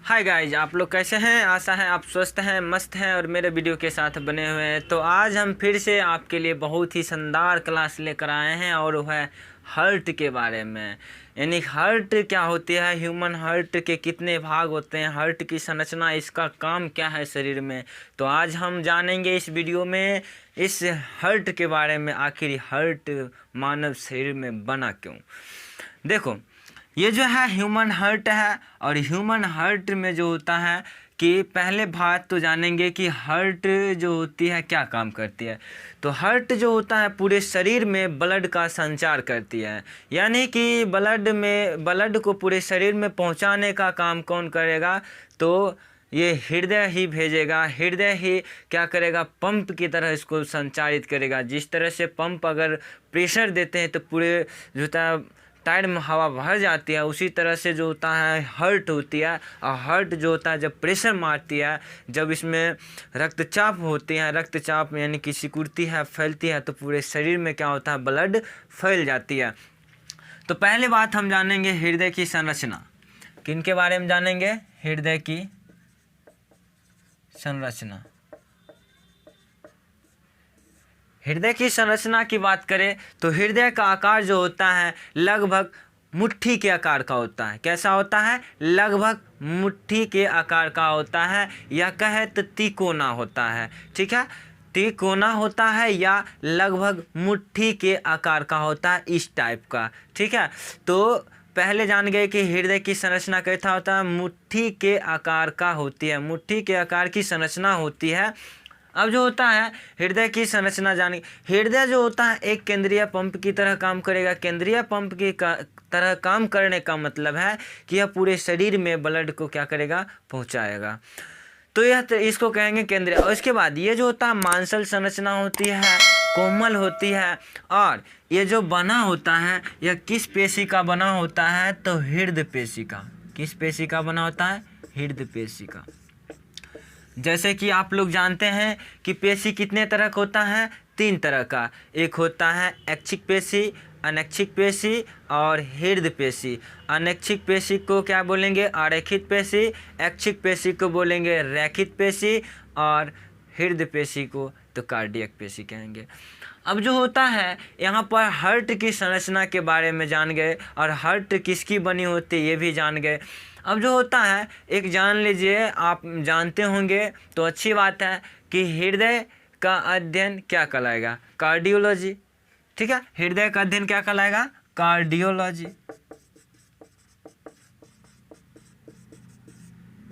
Hi guys, आप लोग कैसे हैं। आशा है आप स्वस्थ हैं, मस्त हैं और मेरे वीडियो के साथ बने हुए हैं। तो आज हम फिर से आपके लिए बहुत ही शानदार क्लास लेकर आए हैं और वह है हार्ट के बारे में। यानी हार्ट क्या होती है, ह्यूमन हार्ट के कितने भाग होते हैं, हार्ट की संरचना, इसका काम क्या है शरीर में। तो आज हम जानेंगे इस वीडियो में इस हार्ट के बारे में, आखिर हार्ट मानव शरीर में बना क्यों। देखो, ये जो है ह्यूमन हार्ट है और ह्यूमन हार्ट में जो होता है कि पहले बात तो जानेंगे कि हार्ट जो होती है क्या काम करती है। तो हार्ट जो होता है पूरे शरीर में ब्लड का संचार करती है। यानी कि ब्लड को पूरे शरीर में पहुंचाने का काम कौन करेगा, तो ये हृदय ही भेजेगा। हृदय ही क्या करेगा, पंप की तरह इसको संचारित करेगा। जिस तरह से पंप अगर प्रेशर देते हैं तो पूरे जो होता है टायर में हवा भर जाती है, उसी तरह से जो होता है हार्ट होती है। और हार्ट जो होता है जब प्रेशर मारती है, जब इसमें रक्तचाप होती है, रक्तचाप यानी कि सिकुड़ती है, फैलती है, तो पूरे शरीर में क्या होता है, ब्लड फैल जाती है। तो पहली बात हम जानेंगे हृदय की संरचना। किन के बारे में जानेंगे? हृदय की संरचना। हृदय की संरचना की बात करें तो हृदय का आकार जो होता है लगभग मुट्ठी के आकार का होता है। कैसा होता है? लगभग मुट्ठी के आकार का होता है, या कहे तो तिकोना होता है। ठीक है, तिकोना होता है या लगभग मुट्ठी के आकार का होता है, इस टाइप का। ठीक है, तो पहले जान गए कि हृदय की संरचना कैसा होता है, मुट्ठी के आकार का होती है, मुट्ठी के आकार की संरचना होती है। अब जो होता है हृदय की संरचना जानी, हृदय जो होता है एक केंद्रीय पंप की तरह काम करेगा। केंद्रीय पंप की तरह काम करने का मतलब है कि यह पूरे शरीर में ब्लड को क्या करेगा, पहुंचाएगा। तो इसको कहेंगे केंद्रीय। और इसके बाद ये जो होता है मांसल संरचना होती है, कोमल होती है। और ये जो बना होता है यह किस पेशी का बना होता है, तो हृदय पेशी का। किस पेशी का बना होता है? हृदय पेशी का। जैसे कि आप लोग जानते हैं कि पेशी कितने तरह का होता है? 3 तरह का। एक होता है ऐच्छिक पेशी, अनैच्छिक पेशी और हृदय पेशी। अनैच्छिक पेशी को क्या बोलेंगे? आरेखित पेशी। ऐच्छिक पेशी को बोलेंगे रैखित पेशी। और हृदय पेशी को तो कार्डियक पेशी कहेंगे। अब जो होता है यहाँ पर हार्ट की संरचना के बारे में जान गए और हार्ट किसकी बनी होती है ये भी जान गए। अब जो होता है एक जान लीजिए, आप जानते होंगे तो अच्छी बात है कि हृदय का अध्ययन क्या कहलाएगा? कार्डियोलॉजी। ठीक है, हृदय का अध्ययन क्या कहलाएगा? कार्डियोलॉजी।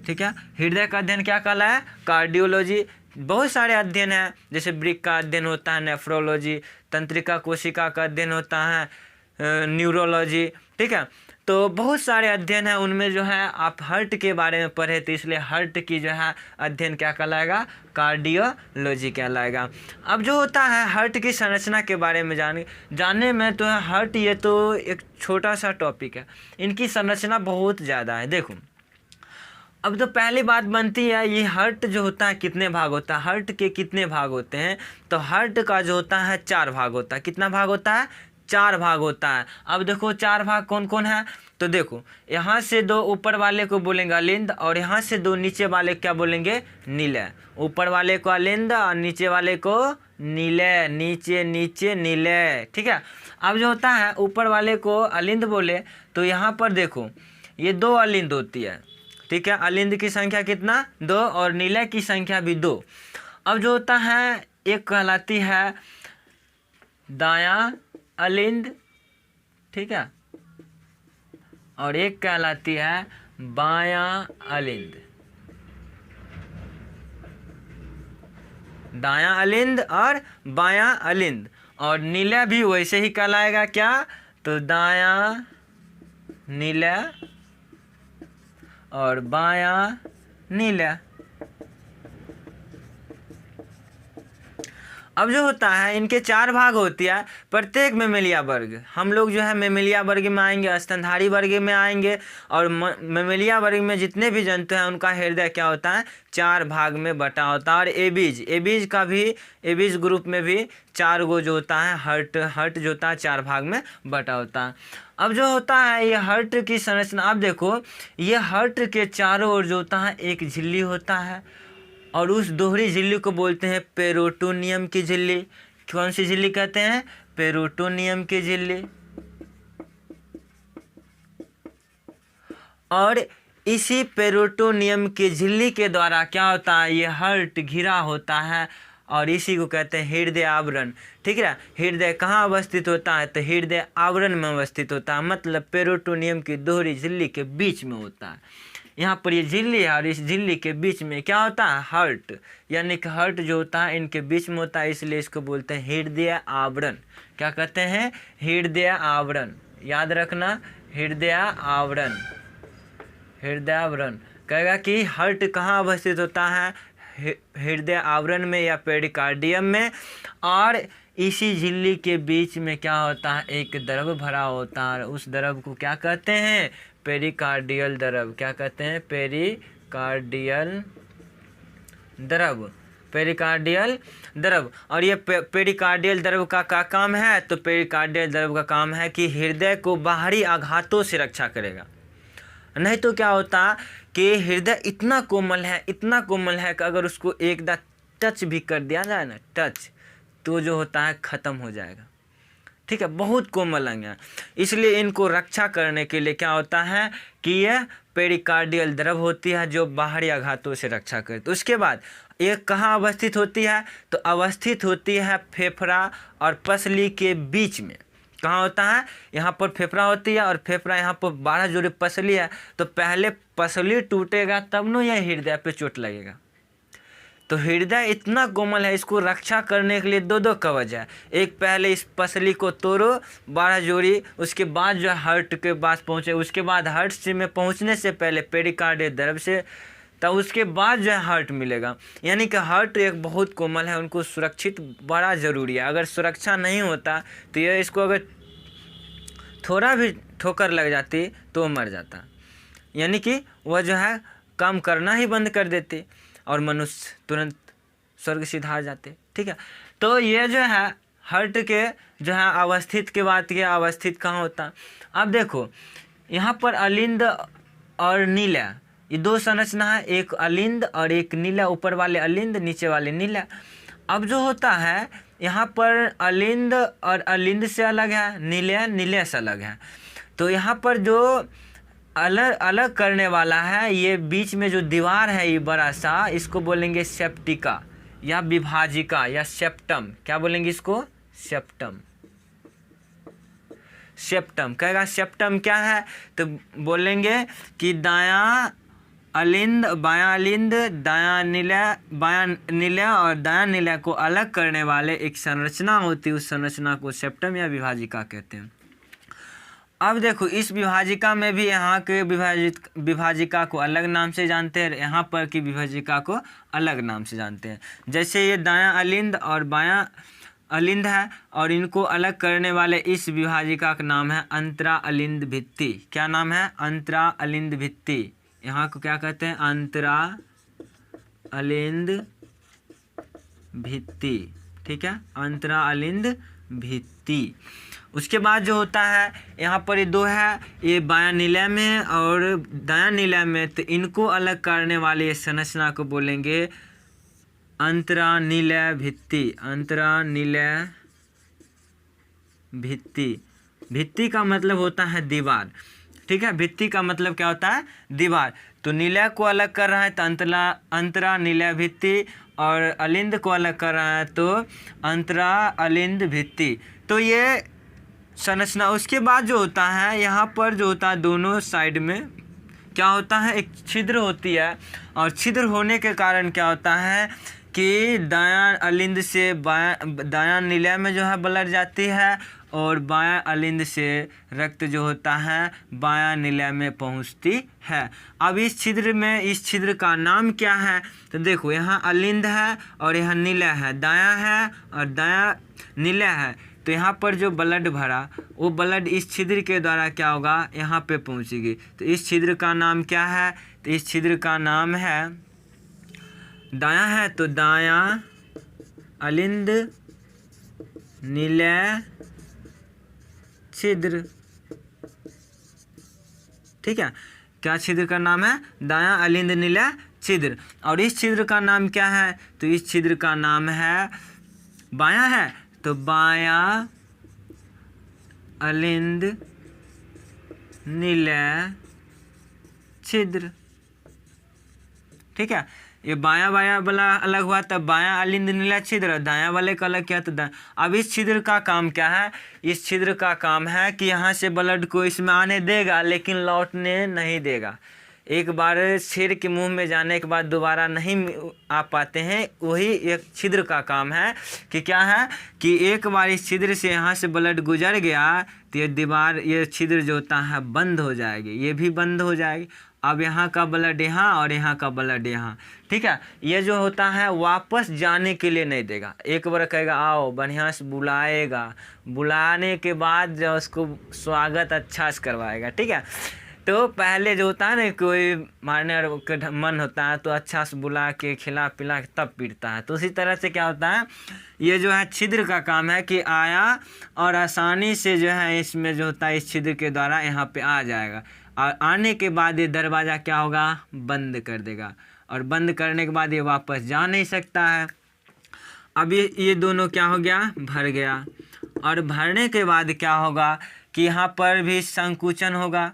ठीक है, हृदय का अध्ययन क्या कहलाया? कार्डियोलॉजी। बहुत सारे अध्ययन हैं, जैसे वृक्क का अध्ययन होता है नेफ्रोलॉजी, तंत्रिका कोशिका का अध्ययन होता है न्यूरोलॉजी। ठीक है, तो बहुत सारे अध्ययन हैं, उनमें जो है आप हार्ट के बारे में पढ़े तो इसलिए हार्ट की जो है अध्ययन क्या कहलाएगा? कार्डियोलॉजी कहलाएगा। अब जो होता है हार्ट की संरचना के बारे में जानने में तो हार्ट ये तो एक छोटा सा टॉपिक है, इनकी संरचना बहुत ज़्यादा है। देखो, अब तो पहली बात बनती है ये हार्ट जो होता है कितने भाग होता है, हार्ट के कितने भाग होते हैं। तो हार्ट का जो होता है 4 भाग होता है। कितना भाग होता है? 4 भाग होता है। अब देखो 4 भाग कौन कौन है, तो देखो यहाँ से 2 ऊपर वाले को बोलेंगे अलिंद और यहाँ से 2 नीचे वाले क्या बोलेंगे? नीले। ऊपर वाले को अलिंद और नीचे वाले को नीले, नीचे नीचे नीले। ठीक है, अब जो होता है ऊपर वाले को अलिंद बोले तो यहाँ पर देखो ये 2 अलिंद होती है। ठीक है, अलिंद की संख्या कितना? 2 और नीले की संख्या भी 2। अब जो होता है एक कहलाती है दायां अलिंद, ठीक है, और एक कहलाती है बायां अलिंद। दायां अलिंद और बायां अलिंद। और नीला भी वैसे ही कहलाएगा, क्या? तो दायां नीला और बायां नीला। अब जो होता है इनके 4 भाग होती है प्रत्येक मेमेलिया वर्ग। हम लोग जो है मेमेलिया वर्ग में आएंगे, स्तनधारी वर्ग में आएंगे, और मेमेलिया वर्ग में जितने भी जंतु हैं उनका हृदय क्या होता है 4 भाग में बटा होता है। और एबीज का भी, एबीज ग्रुप में भी 4 गो जो होता है हर्ट जो होता है 4 भाग में बटा होता है। अब जो होता है ये हर्ट की संरचना, अब देखो ये हर्ट के चारों ओर जो होता है एक झिल्ली होता है, और उस दोहरी झिल्ली को बोलते हैं पेरोटोनियम की झिल्ली। कौन सी झिल्ली कहते हैं? पेरोटोनियम की झिल्ली। और इसी पेरोटोनियम की झिल्ली के द्वारा क्या होता है ये हर्ट घिरा होता है, और इसी को कहते हैं हृदय आवरण। ठीक है, हृदय कहाँ अवस्थित होता है? तो हृदय आवरण में अवस्थित होता है, मतलब पेरोटोनियम की दोहरी झिल्ली के बीच में होता है। यहाँ पर ये झिल्ली है और इस झिल्ली के बीच में क्या होता है? हर्ट, यानी कि हर्ट जो होता है इनके बीच में होता है, इसलिए इसको बोलते हैं हृदय आवरण। क्या कहते हैं? हृदय आवरण। याद रखना, हृदय आवरण। हृदय आवरण कहेगा कि हर्ट कहाँ अवस्थित होता है? हृदय आवरण में या पेरिकार्डियम में, और इसी झिल्ली के बीच में क्या होता है? एक द्रव भरा होता है, उस द्रव को क्या कहते हैं? पेरिकार्डियल द्रव। क्या कहते हैं? पेरिकार्डियल द्रव। पेरिकार्डियल द्रव। और ये पेरिकार्डियल द्रव का क्या काम है? तो पेरिकार्डियल द्रव का काम है कि हृदय को बाहरी आघातों से रक्षा करेगा। नहीं तो क्या होता कि हृदय इतना कोमल है, इतना कोमल है कि अगर उसको एकदम टच भी कर दिया जाए ना, टच, तो जो होता है ख़त्म हो जाएगा। ठीक है, बहुत कोमल अंग है, इसलिए इनको रक्षा करने के लिए क्या होता है कि यह पेरिकार्डियल द्रव होती है जो बाहरी आघातों से रक्षा करती है। तो उसके बाद ये कहाँ अवस्थित होती है? तो अवस्थित होती है फेफड़ा और पसली के बीच में। कहाँ होता है? यहाँ पर फेफड़ा होती है और फेफड़ा यहाँ पर 12 जोड़ी पसली है, तो पहले पसली टूटेगा तब न यह हृदय पे चोट लगेगा। तो हृदय इतना कोमल है, इसको रक्षा करने के लिए 2 कवच है। एक, पहले इस पसली को तोड़ो 12 जोड़ी, उसके बाद जो है हर्ट के पास पहुँचे, उसके बाद हर्ट से में पहुँचने से पहले पेरिकार्डियल द्रव से, तब उसके बाद जो है हर्ट मिलेगा। यानी कि हर्ट एक बहुत कोमल है, उनको सुरक्षित बड़ा ज़रूरी है। अगर सुरक्षा नहीं होता तो ये इसको अगर थोड़ा भी ठोकर लग जाती तो मर जाता, यानी कि वह जो है काम करना ही बंद कर देते और मनुष्य तुरंत स्वर्ग सिधार जाते। ठीक है, तो ये जो है हर्ट के जो है अवस्थित के बाद के अवस्थित कहाँ होता? अब देखो यहाँ पर अलिंद और नीला, ये 2 संरचना है, एक अलिंद और एक नीला, ऊपर वाले अलिंद नीचे वाले नीला। अब जो होता है यहाँ पर अलिंद और अलिंद से अलग है, नीले से अलग है। तो यहाँ पर जो अलग अलग करने वाला है, ये बीच में जो दीवार है ये बड़ा सा, इसको बोलेंगे सेप्टिका या विभाजिका या सेप्टम। क्या बोलेंगे इसको? सेप्टम। सेप्टम कहेगा सेप्टम क्या है? तो बोलेंगे कि दायां अलिंद, बायां अलिंद, दायां नीला और दायां नीला को अलग करने वाले एक संरचना होती है, उस संरचना को सेप्टम या विभाजिका कहते हैं। अब देखो इस विभाजिका में भी यहाँ के विभाजिका को अलग नाम से जानते हैं, यहाँ पर की विभाजिका को अलग नाम से जानते हैं। जैसे ये दायां अलिंद और बायां अलिंद है, और इनको अलग करने वाले इस विभाजिका का नाम है अंतरा अलिंद भित्ति। क्या नाम है? अंतरा अलिंद भित्ति। यहाँ को क्या कहते हैं? अंतरा अलिंद भित्ति। ठीक है, अंतरा अलिंद भित्ति। उसके बाद जो होता है यहाँ पर ये 2 है, ये बायां नीला में और दायां नीला में, तो इनको अलग करने वाले इस संरचना को बोलेंगे अंतरा नीला भित्ति। अंतरा नीला भित्ति। भित्ति का मतलब होता है दीवार। ठीक है, भित्ति का मतलब क्या होता है? दीवार। तो नीला को अलग कर रहा है तो अंतरा नीला भित्ति, और अलिंद को अलग कर रहा है तो अंतरा अलिंद भित्ति। तो ये संरचना। उसके बाद जो होता है यहाँ पर जो होता है दोनों साइड में क्या होता है? एक छिद्र होती है, और छिद्र होने के कारण क्या होता है कि दायां अलिंद से दायां नीला में जो है ब्लड जाती है, और बायां अलिंद से रक्त जो होता है बायां निलय में पहुंचती है। अब इस छिद्र का नाम क्या है? तो देखो यहाँ अलिंद है और यहाँ निलय है, दायां है और दायां निलय है। तो यहाँ पर जो ब्लड भरा वो ब्लड इस छिद्र के द्वारा क्या होगा, यहाँ पे पहुँचेगी। तो इस छिद्र का नाम क्या है? तो इस छिद्र का नाम है, दायां है तो दायां अलिंद निलय छिद्र। ठीक है, क्या छिद्र का नाम है? दायां अलिंद निलय छिद्र। और इस छिद्र का नाम क्या है? तो इस छिद्र का नाम है, बायां है तो बायां अलिंद निलय छिद्र। ठीक है, ये बायां वाला अलग हुआ तब बायां अलिंद निलय छिद्र, दायां वाले का अलग किया तो दायां। अब इस छिद्र का काम क्या है? इस छिद्र का काम है कि यहाँ से ब्लड को इसमें आने देगा लेकिन लौटने नहीं देगा। एक बार शेर के मुंह में जाने के बाद दोबारा नहीं आ पाते हैं, वही एक छिद्र का काम है कि क्या है कि एक बार इस छिद्र से यहाँ से ब्लड गुजर गया तो ये छिद्र जो होता है बंद हो जाएगी, ये भी बंद हो जाएगी। अब यहाँ का ब्लड यहाँ और यहाँ का ब्लड यहाँ। ठीक है, ये जो होता है वापस जाने के लिए नहीं देगा। एक बार कहेगा आओ, बढ़िया से बुलाएगा, बुलाने के बाद जो उसको स्वागत अच्छा से करवाएगा। ठीक है, तो पहले जो होता है ना, कोई मारने का मन होता है तो अच्छा से बुला के खिला पिला के तब पीटता है। तो उसी तरह से क्या होता है, ये जो है छिद्र का काम है कि आया और आसानी से जो है इसमें जो होता है इस छिद्र के द्वारा यहाँ पे आ जाएगा और आने के बाद ये दरवाज़ा क्या होगा, बंद कर देगा। और बंद करने के बाद ये वापस जा नहीं सकता है। अब ये दोनों क्या हो गया, भर गया। और भरने के बाद क्या होगा कि यहाँ पर भी संकुचन होगा।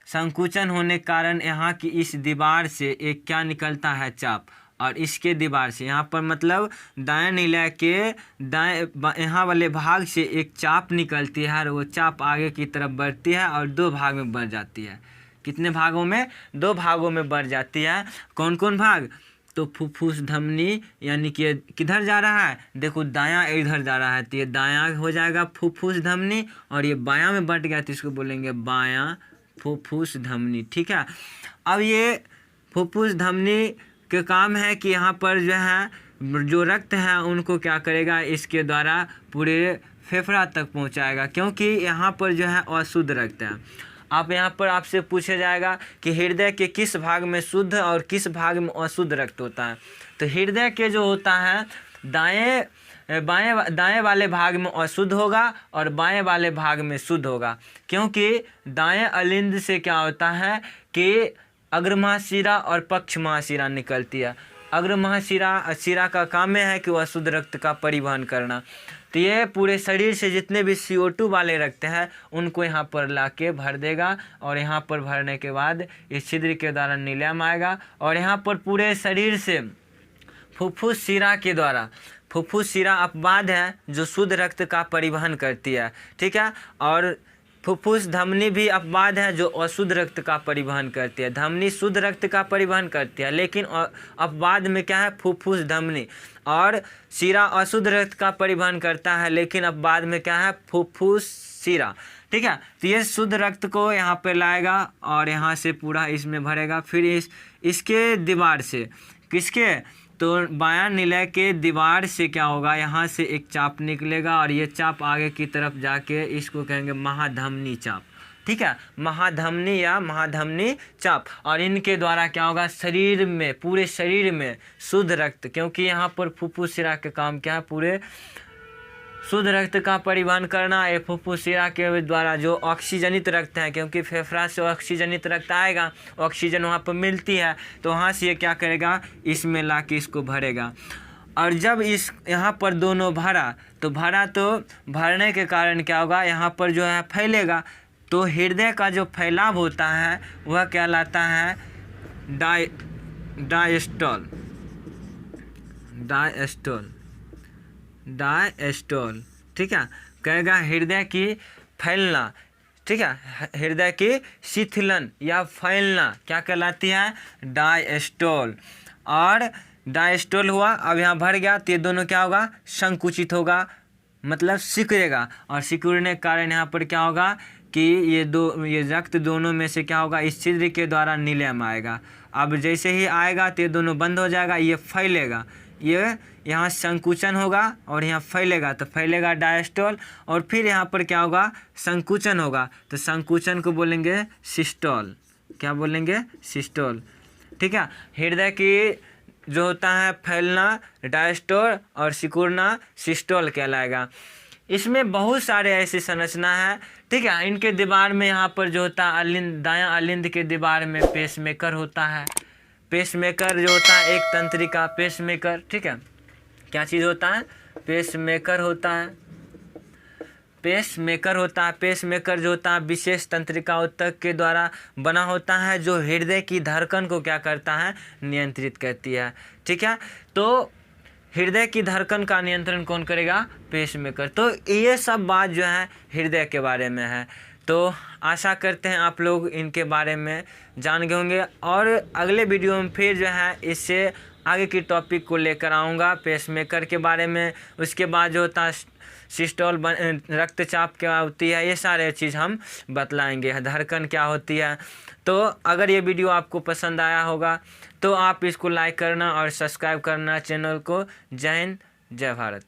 संकुचन होने के कारण यहाँ की इस दीवार से एक क्या निकलता है, चाप। और इसके दीवार से यहाँ पर मतलब दाएं निलय के दाएं यहाँ वाले भाग से एक चाप निकलती है और वो चाप आगे की तरफ बढ़ती है और दो भाग में बढ़ जाती है। कितने भागों में? दो भागों में बढ़ जाती है। कौन कौन भाग? तो फुफ्फुस धमनी, यानी कि किधर जा रहा है, देखो दायां इधर जा रहा है तो ये दायां हो जाएगा फुफ्फुस धमनी, और ये बायां में बढ़ गया तो इसको बोलेंगे बायां फुफ्फुस धमनी। ठीक है, अब ये फुफ्फुस धमनी के काम है कि यहाँ पर जो है जो रक्त है उनको क्या करेगा, इसके द्वारा पूरे फेफड़ा तक पहुँचाएगा, क्योंकि यहाँ पर जो है अशुद्ध रक्त है। आप यहाँ पर आपसे पूछा जाएगा कि हृदय के किस भाग में शुद्ध और किस भाग में अशुद्ध रक्त होता है। तो हृदय के जो होता है दाएं वाले भाग में अशुद्ध होगा और बाएं वाले भाग में शुद्ध होगा, क्योंकि दाएं अलिंद से क्या होता है कि अग्रमहाशिरा और पक्ष महाशिरा निकलती है। अग्रमहाशिरा का काम है कि वह शुद्ध रक्त का परिवहन करना। तो ये पूरे शरीर से जितने भी CO2 वाले रक्त हैं उनको यहाँ पर लाके भर देगा, और यहाँ पर भरने के बाद इस छिद्र के द्वारा नीलम आएगा, और यहाँ पर पूरे शरीर से फुफ्फुस शिरा के द्वारा, फुफ्फुस शिरा अपवाद है जो शुद्ध रक्त का परिवहन करती है। ठीक है, और फुफ्फुस धमनी भी अपवाद है जो अशुद्ध रक्त का परिवहन करती है। धमनी शुद्ध रक्त का परिवहन करती है, लेकिन अपवाद में क्या है, फुफ्फुस धमनी। और शिरा अशुद्ध रक्त का परिवहन करता है, लेकिन अपवाद में क्या है, फुफ्फुस शिरा। ठीक है, तो ये शुद्ध रक्त को यहाँ पे लाएगा और यहाँ से पूरा इसमें भरेगा। फिर इसके दीवार से, किसके, तो बायां निलय के दीवार से क्या होगा, यहाँ से एक चाप निकलेगा और ये चाप आगे की तरफ जाके इसको कहेंगे महाधमनी चाप। ठीक है, महाधमनी या महाधमनी चाप। और इनके द्वारा क्या होगा, शरीर में, पूरे शरीर में शुद्ध रक्त, क्योंकि यहाँ पर फुफ्फुस शिरा के काम क्या है, पूरे शुद्ध रक्त का परिवहन करना। ये फुफ्फुस शिरा के द्वारा जो ऑक्सीजनित रक्त है, क्योंकि फेफड़ा से ऑक्सीजनित रक्त आएगा, ऑक्सीजन वहाँ पर मिलती है, तो वहाँ से ये क्या करेगा, इसमें ला के इसको भरेगा। और जब इस यहाँ पर दोनों भरा तो भरने के कारण क्या होगा, यहाँ पर जो है फैलेगा। तो हृदय का जो फैलाव होता है वह कहलाता है डायस्टोल। ठीक है, कहेगा हृदय की फैलना। ठीक है, हृदय की शिथिलन या फैलना क्या कहलाती है, डायस्टोल। और डायस्टोल हुआ, अब यहाँ भर गया तो ये दोनों क्या होगा, संकुचित होगा, मतलब सिकुड़ेगा, और सिकुड़ने के कारण यहाँ पर क्या होगा कि ये रक्त दोनों में से क्या होगा, इस छिद्र के द्वारा नीले में आएगा। अब जैसे ही आएगा तो ये दोनों बंद हो जाएगा, ये फैलेगा, ये यहाँ संकुचन होगा और यहाँ फैलेगा, तो फैलेगा डायस्टोल, और फिर यहाँ पर क्या होगा, संकुचन होगा, तो संकुचन को बोलेंगे सिस्टोल। क्या बोलेंगे, सिस्टोल। ठीक है। हृदय की जो होता है फैलना डायस्टोल और सिकुड़ना सिस्टोल कहलाएगा। इसमें बहुत सारे ऐसी संरचना है। ठीक है। इनके दीवार में यहाँ पर जो होता है अलिंद, दायां अलिंद के दीवार में पेसमेकर होता है। पेसमेकर जो होता है एक तंत्रिका, पेसमेकर। ठीक है। क्या चीज़ होता है, पेसमेकर होता है। पेसमेकर होता है, पेसमेकर जो होता है विशेष तंत्रिका ऊतक के द्वारा बना होता है, जो हृदय की धड़कन को क्या करता है, नियंत्रित करती है। ठीक है। तो हृदय की धड़कन का नियंत्रण कौन करेगा, पेसमेकर। तो ये सब बात जो है हृदय के बारे में है। तो आशा करते हैं आप लोग इनके बारे में जान गए होंगे, और अगले वीडियो में फिर जो है इससे आगे की टॉपिक को लेकर आऊँगा, पेसमेकर के बारे में। उसके बाद जो होता है सिस्टोल, रक्तचाप क्या होती है, ये सारे चीज़ हम बतलाएंगे, धड़कन क्या होती है। तो अगर ये वीडियो आपको पसंद आया होगा तो आप इसको लाइक करना और सब्सक्राइब करना चैनल को। जय हिंद, जय भारत।